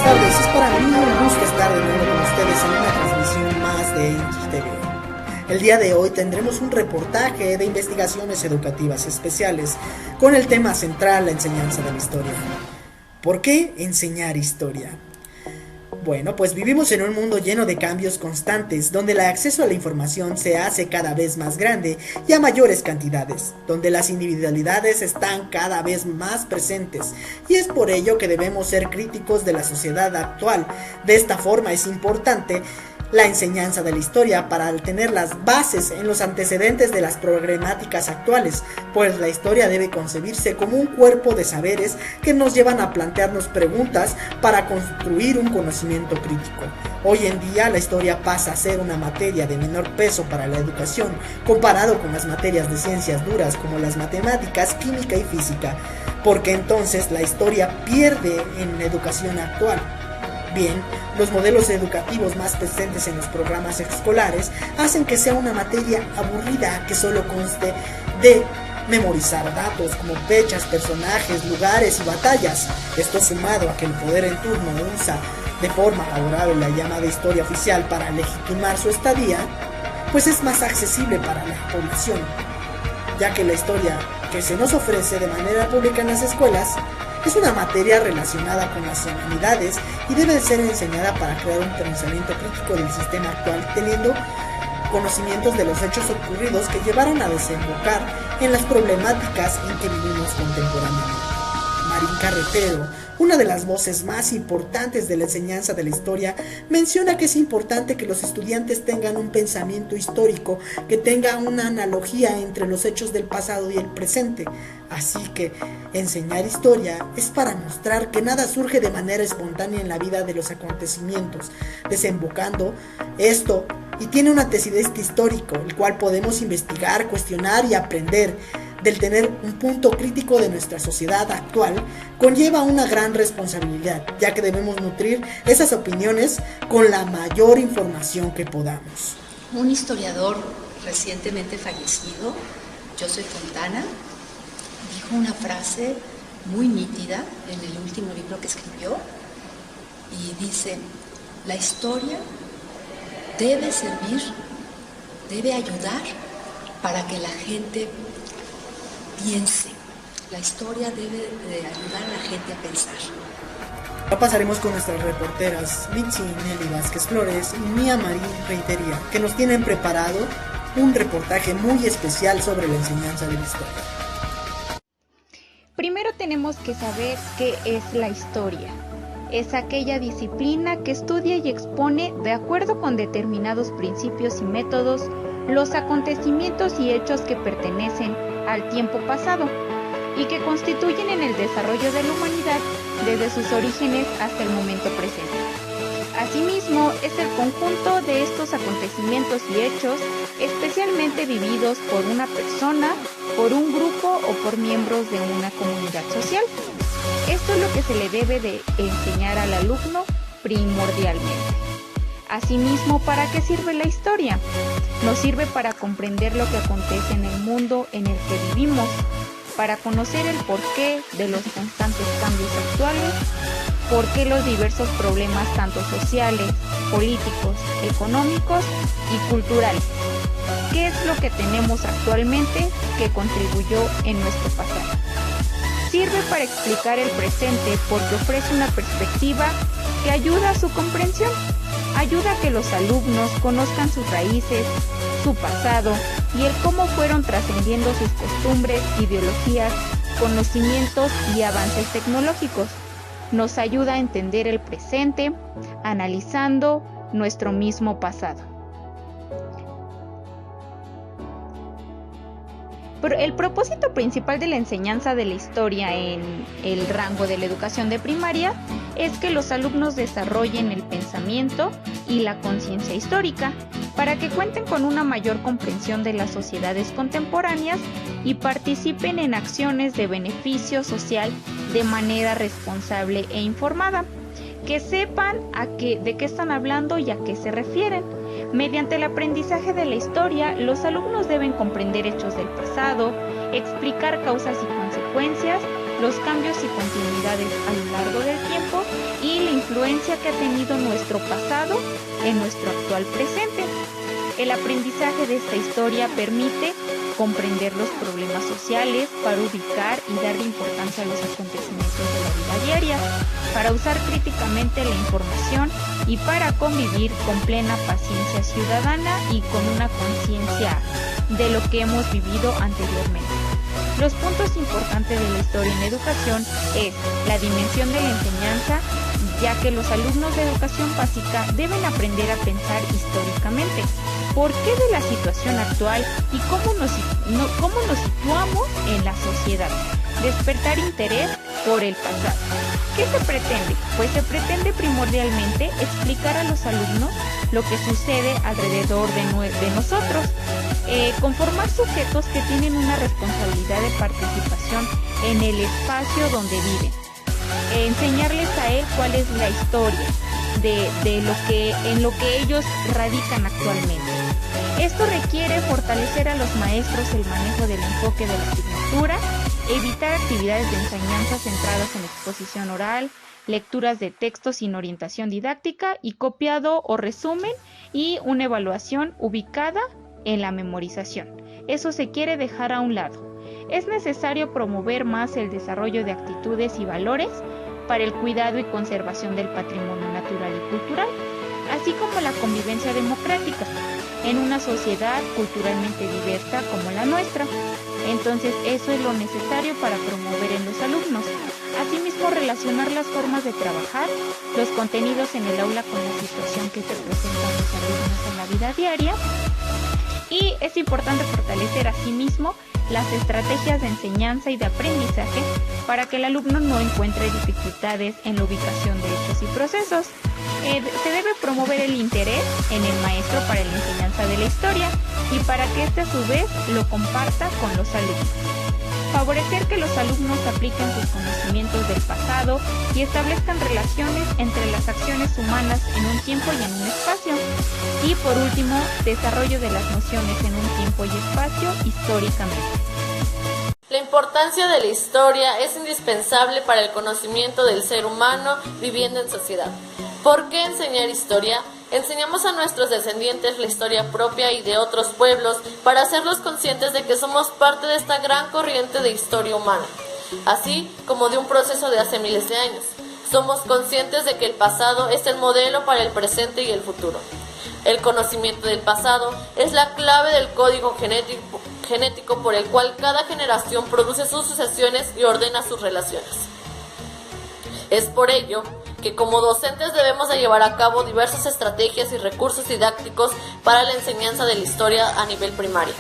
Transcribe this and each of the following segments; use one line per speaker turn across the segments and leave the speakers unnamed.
tardes, es para mí un gusto estar de nuevo con ustedes en una transmisión más de English TV. El día de hoy tendremos un reportaje de investigaciones educativas especiales con el tema central, la enseñanza de la historia. ¿Por qué enseñar historia? Bueno, pues vivimos en un mundo lleno de cambios constantes, donde el acceso a la información se hace cada vez más grande y a mayores cantidades, donde las individualidades están cada vez más presentes, y es por ello que debemos ser críticos de la sociedad actual. De esta forma es importante la enseñanza de la historia para tener las bases en los antecedentes de las problemáticas actuales, pues la historia debe concebirse como un cuerpo de saberes que nos llevan a plantearnos preguntas para construir un conocimiento crítico. Hoy en día la historia pasa a ser una materia de menor peso para la educación, comparado con las materias de ciencias duras como las matemáticas, química y física, porque entonces la historia pierde en la educación actual. Bien, los modelos educativos más presentes en los programas escolares hacen que sea una materia aburrida que solo conste de memorizar datos como fechas, personajes, lugares y batallas. Esto sumado a que el poder en turno usa de forma favorable la llamada historia oficial para legitimar su estadía, pues es más accesible para la población, ya que la historia que se nos ofrece de manera pública en las escuelas es una materia relacionada con las humanidades y debe ser enseñada para crear un pensamiento crítico del sistema actual, teniendo conocimientos de los hechos ocurridos que llevaron a desembocar en las problemáticas en que vivimos contemporáneamente. Marín Carretero, una de las voces más importantes de la enseñanza de la historia, menciona que es importante que los estudiantes tengan un pensamiento histórico que tenga una analogía entre los hechos del pasado y el presente. Así que enseñar historia es para mostrar que nada surge de manera espontánea en la vida de los acontecimientos, desembocando esto y tiene un antecedente histórico, el cual podemos investigar, cuestionar y aprender. Del tener un punto crítico de nuestra sociedad actual conlleva una gran responsabilidad, ya que debemos nutrir esas opiniones con la mayor información que podamos.
Un historiador recientemente fallecido, Joseph Fontana, dijo una frase muy nítida en el último libro que escribió y dice: la historia debe servir, debe ayudar para que la gente piense. La historia debe de ayudar a la gente a pensar.
Ahora pasaremos con nuestras reporteras Mitzi Nelly Vázquez Flores y Mía Marín Reitería, que nos tienen preparado un reportaje muy especial sobre la enseñanza de la historia.
Primero tenemos que saber qué es la historia. Es aquella disciplina que estudia y expone, de acuerdo con determinados principios y métodos, los acontecimientos y hechos que pertenecen al tiempo pasado y que constituyen en el desarrollo de la humanidad desde sus orígenes hasta el momento presente. Asimismo, es el conjunto de estos acontecimientos y hechos especialmente vividos por una persona, por un grupo o por miembros de una comunidad social. Esto es lo que se le debe de enseñar al alumno primordialmente. Asimismo, ¿para qué sirve la historia? Nos sirve para comprender lo que acontece en el mundo en el que vivimos, para conocer el porqué de los constantes cambios actuales, por qué los diversos problemas tanto sociales, políticos, económicos y culturales. ¿Qué es lo que tenemos actualmente que contribuyó en nuestro pasado? Sirve para explicar el presente porque ofrece una perspectiva que ayuda a su comprensión. Ayuda a que los alumnos conozcan sus raíces, su pasado y el cómo fueron trascendiendo sus costumbres, ideologías, conocimientos y avances tecnológicos. Nos ayuda a entender el presente, analizando nuestro mismo pasado. Pero el propósito principal de la enseñanza de la historia en el rango de la educación de primaria es que los alumnos desarrollen el pensamiento y la conciencia histórica para que cuenten con una mayor comprensión de las sociedades contemporáneas y participen en acciones de beneficio social de manera responsable e informada, que sepan de qué están hablando y a qué se refieren. Mediante el aprendizaje de la historia, los alumnos deben comprender hechos del pasado, explicar causas y consecuencias los cambios y continuidades a lo largo del tiempo y la influencia que ha tenido nuestro pasado en nuestro actual presente. El aprendizaje de esta historia permite comprender los problemas sociales para ubicar y darle importancia a los acontecimientos de la vida diaria, para usar críticamente la información y para convivir con plena paciencia ciudadana y con una conciencia de lo que hemos vivido anteriormente. Los puntos importantes de la historia en educación es la dimensión de la enseñanza, ya que los alumnos de educación básica deben aprender a pensar históricamente. ¿Por qué de la situación actual y cómo nos situamos en la sociedad? Despertar interés por el pasado. ¿Qué se pretende? Pues se pretende primordialmente explicar a los alumnos lo que sucede alrededor de nosotros, conformar sujetos que tienen una responsabilidad de participación en el espacio donde viven, enseñarles a él cuál es la historia en lo que ellos radican actualmente. Esto requiere fortalecer a los maestros el manejo del enfoque de la asignatura, evitar actividades de enseñanza centradas en exposición oral, lecturas de textos sin orientación didáctica y copiado o resumen, y una evaluación ubicada en la memorización. Eso se quiere dejar a un lado. Es necesario promover más el desarrollo de actitudes y valores para el cuidado y conservación del patrimonio natural y cultural, así como la convivencia democrática en una sociedad culturalmente diversa como la nuestra. Entonces, eso es lo necesario para promover en los alumnos. Asimismo, relacionar las formas de trabajar, los contenidos en el aula con la situación que se presentan los alumnos en la vida diaria. Y es importante fortalecer asimismo las estrategias de enseñanza y de aprendizaje para que el alumno no encuentre dificultades en la ubicación de hechos y procesos. Se debe promover el interés en el maestro para la enseñanza de la historia y para que éste a su vez lo comparta con los alumnos. Favorecer que los alumnos apliquen sus conocimientos del pasado y establezcan relaciones entre las acciones humanas en un tiempo y en un espacio. Y por último, desarrollo de las nociones en un tiempo y espacio históricamente.
La importancia de la historia es indispensable para el conocimiento del ser humano viviendo en sociedad. ¿Por qué enseñar historia? Enseñamos a nuestros descendientes la historia propia y de otros pueblos para hacerlos conscientes de que somos parte de esta gran corriente de historia humana, así como de un proceso de hace miles de años. Somos conscientes de que el pasado es el modelo para el presente y el futuro. El conocimiento del pasado es la clave del código genético por el cual cada generación produce sus sucesiones y ordena sus relaciones. Es por ello que como docentes debemos de llevar a cabo diversas estrategias y recursos didácticos para la enseñanza de la historia a nivel primario,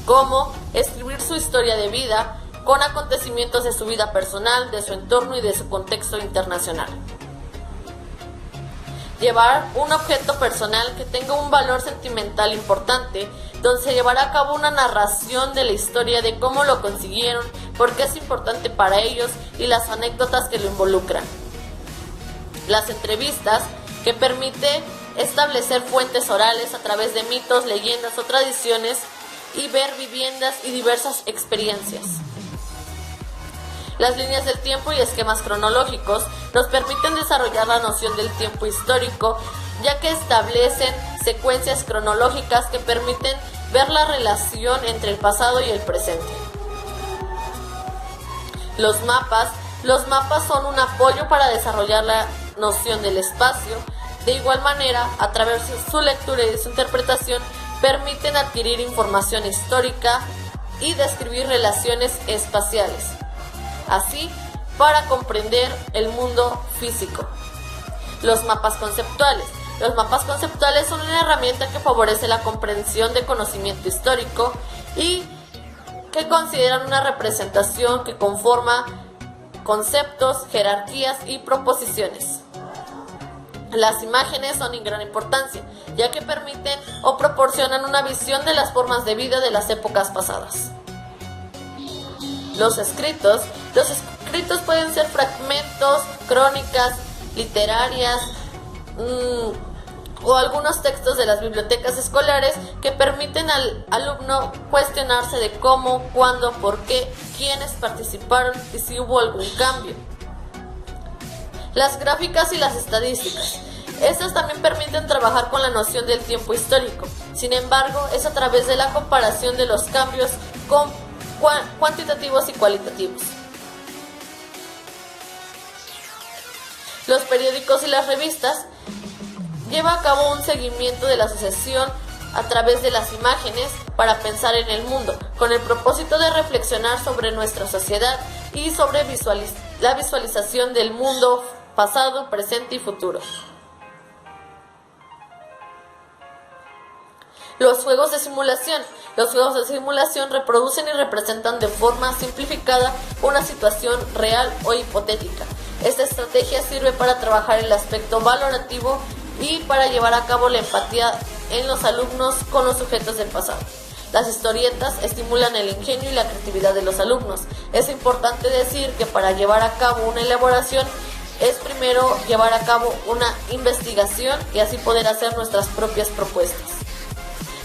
como escribir su historia de vida con acontecimientos de su vida personal, de su entorno y de su contexto internacional. Llevar un objeto personal que tenga un valor sentimental importante, donde se llevará a cabo una narración de la historia de cómo lo consiguieron, por qué es importante para ellos y las anécdotas que lo involucran. Las entrevistas, que permite establecer fuentes orales a través de mitos, leyendas o tradiciones y ver viviendas y diversas experiencias. Las líneas del tiempo y esquemas cronológicos nos permiten desarrollar la noción del tiempo histórico, ya que establecen secuencias cronológicas que permiten ver la relación entre el pasado y el presente. Los mapas son un apoyo para desarrollar la noción del espacio. De igual manera, a través de su lectura y de su interpretación, permiten adquirir información histórica y describir relaciones espaciales, así para comprender el mundo físico. Los mapas conceptuales. Los mapas conceptuales son una herramienta que favorece la comprensión de conocimiento histórico y que consideran una representación que conforma conceptos, jerarquías y proposiciones. Las imágenes son de gran importancia, ya que permiten o proporcionan una visión de las formas de vida de las épocas pasadas. Los escritos pueden ser fragmentos, crónicas literarias, o algunos textos de las bibliotecas escolares que permiten al alumno cuestionarse de cómo, cuándo, por qué, quiénes participaron y si hubo algún cambio. Las gráficas y las estadísticas. Estas también permiten trabajar con la noción del tiempo histórico. Sin embargo, es a través de la comparación de los cambios cuantitativos y cualitativos. Los periódicos y las revistas llevan a cabo un seguimiento de la sucesión a través de las imágenes para pensar en el mundo, con el propósito de reflexionar sobre nuestra sociedad y sobre la visualización del mundo pasado, presente y futuro. Los juegos de simulación. Los juegos de simulación reproducen y representan de forma simplificada una situación real o hipotética. Esta estrategia sirve para trabajar el aspecto valorativo y para llevar a cabo la empatía en los alumnos con los sujetos del pasado. Las historietas estimulan el ingenio y la creatividad de los alumnos. Es importante decir que para llevar a cabo una elaboración es primero llevar a cabo una investigación y así poder hacer nuestras propias propuestas.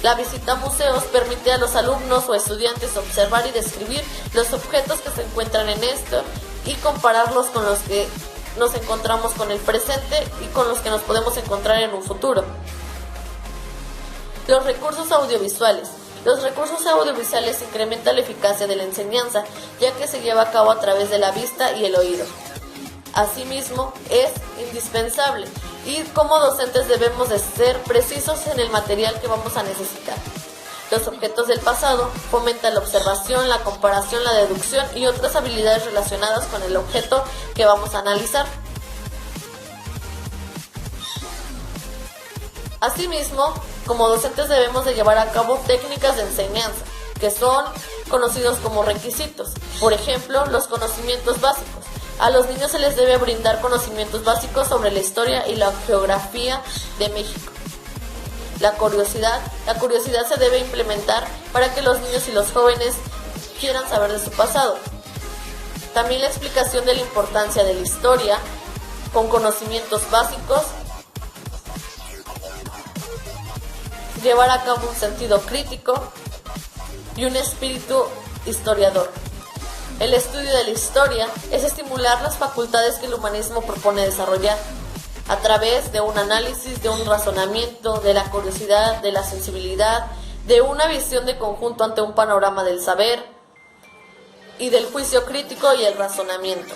La visita a museos permite a los alumnos o estudiantes observar y describir los objetos que se encuentran en esto y compararlos con los que nos encontramos con el presente y con los que nos podemos encontrar en un futuro. Los recursos audiovisuales. Los recursos audiovisuales incrementan la eficacia de la enseñanza, ya que se lleva a cabo a través de la vista y el oído. Asimismo, es indispensable y como docentes debemos de ser precisos en el material que vamos a necesitar. Los objetos del pasado fomentan la observación, la comparación, la deducción y otras habilidades relacionadas con el objeto que vamos a analizar. Asimismo, como docentes debemos de llevar a cabo técnicas de enseñanza, que son conocidos como requisitos. Por ejemplo, los conocimientos básicos. A los niños se les debe brindar conocimientos básicos sobre la historia y la geografía de México. La curiosidad se debe implementar para que los niños y los jóvenes quieran saber de su pasado. También la explicación de la importancia de la historia con conocimientos básicos. Llevar a cabo un sentido crítico y un espíritu historiador. El estudio de la historia es estimular las facultades que el humanismo propone desarrollar a través de un análisis, de un razonamiento, de la curiosidad, de la sensibilidad, de una visión de conjunto ante un panorama del saber y del juicio crítico y el razonamiento.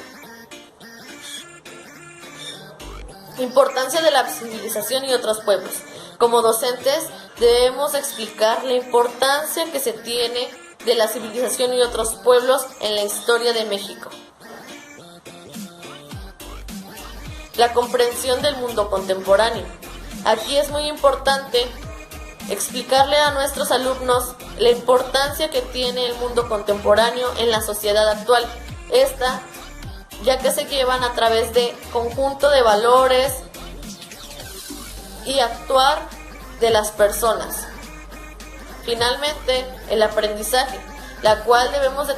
Importancia de la civilización y otros pueblos. Como docentes debemos explicar la importancia que se tiene de la civilización y otros pueblos en la historia de México. La comprensión del mundo contemporáneo. Aquí es muy importante explicarle a nuestros alumnos la importancia que tiene el mundo contemporáneo en la sociedad actual. Esta, ya que se llevan a través de conjunto de valores y actuar de las personas. Finalmente, el aprendizaje, la cual debemos de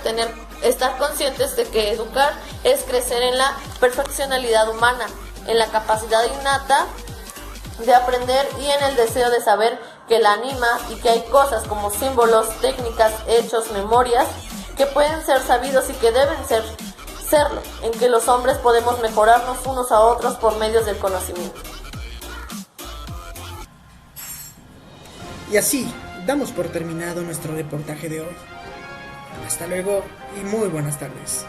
estar conscientes de que educar es crecer en la perfeccionalidad humana, en la capacidad innata de aprender y en el deseo de saber que la anima y que hay cosas como símbolos, técnicas, hechos, memorias que pueden ser sabidos y que deben serlo, en que los hombres podemos mejorarnos unos a otros por medios del conocimiento.
Y así damos por terminado nuestro reportaje de hoy. Hasta luego y muy buenas tardes.